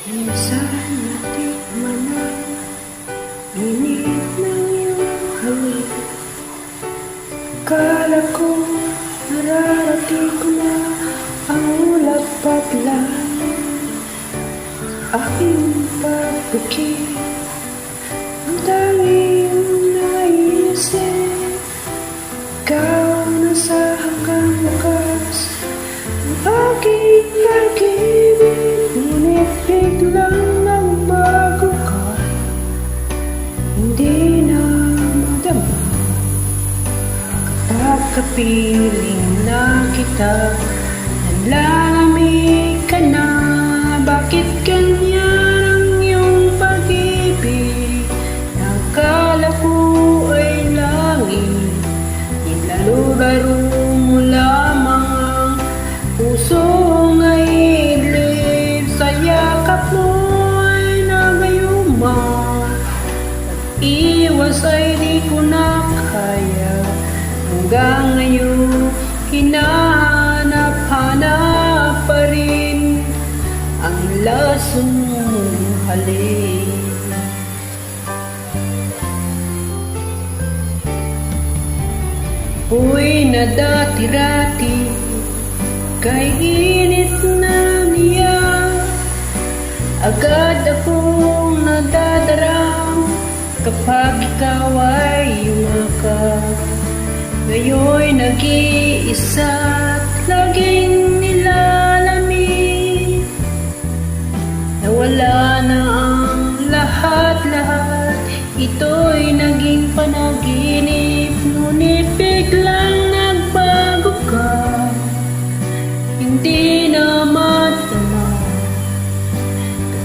Minsan natikman na init ng iyong halik. Kala ko nararating ko na ang ulap at langit. Aking pagbukid ang tanging naisip. Ikaw nasa hanggang wakas ang aking pag-ibig. Ngunit biglang nagbago ka, hindi na madama. Kapag kapiling na kita, nanlalamig ka na. Bakit ganyan ang iyong pag-ibig? Nakala ko ay langit, nilalaro mo lamang ang pusong ay idlip. Sa yakap mo ay nagayuma, pag-iwas ay di ko na kaya. Hanggang ngayon hinahanap-hanap pa rin ang lasong halik. Uy na dati-rati kay init na niya, agad akong nadadarang kapag ikaw ay yumakap. Ngayon'y nag-iisa at laging nilalamig. Nawala na ang lahat-lahat, ito'y naging panaginip. Ngunit biglang nagbago ka, hindi na madama.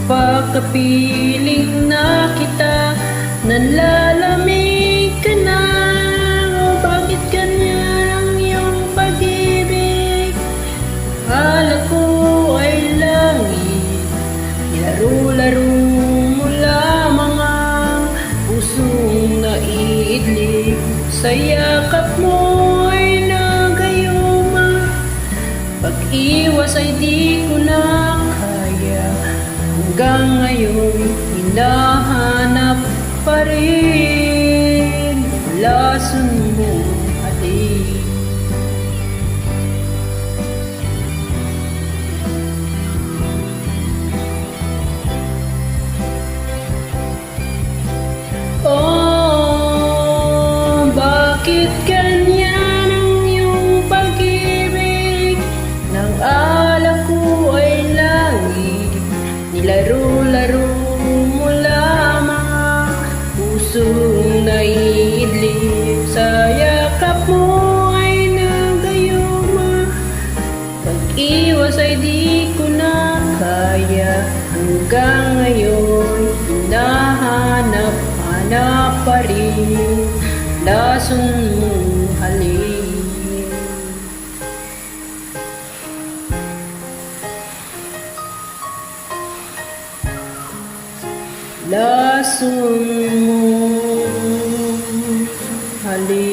Kapag kapiling na kita, nanlalamig ka na. O bakit ganyan ang iyong pag-ibig? Akala ko ay langit, nilaro-laro mo lamang ang pusong naiidlip. Sa yakap mo ay nagayuma, pag-iwas ay di ko na kaya. Hanggang ngayon hinahanap pa rin lason mo halik. Oh, bakit ganyan ang iyong pag-ibig? Nang alak ko ay langit, nilaro-laro mo lamang pusong naiidlip. Sa yakap mo ay nagayuma, pag-iwas ay di ko na kaya. Hanggang ngayon hinahanap-hanap pa rin lason mong halik. Lason mong halik.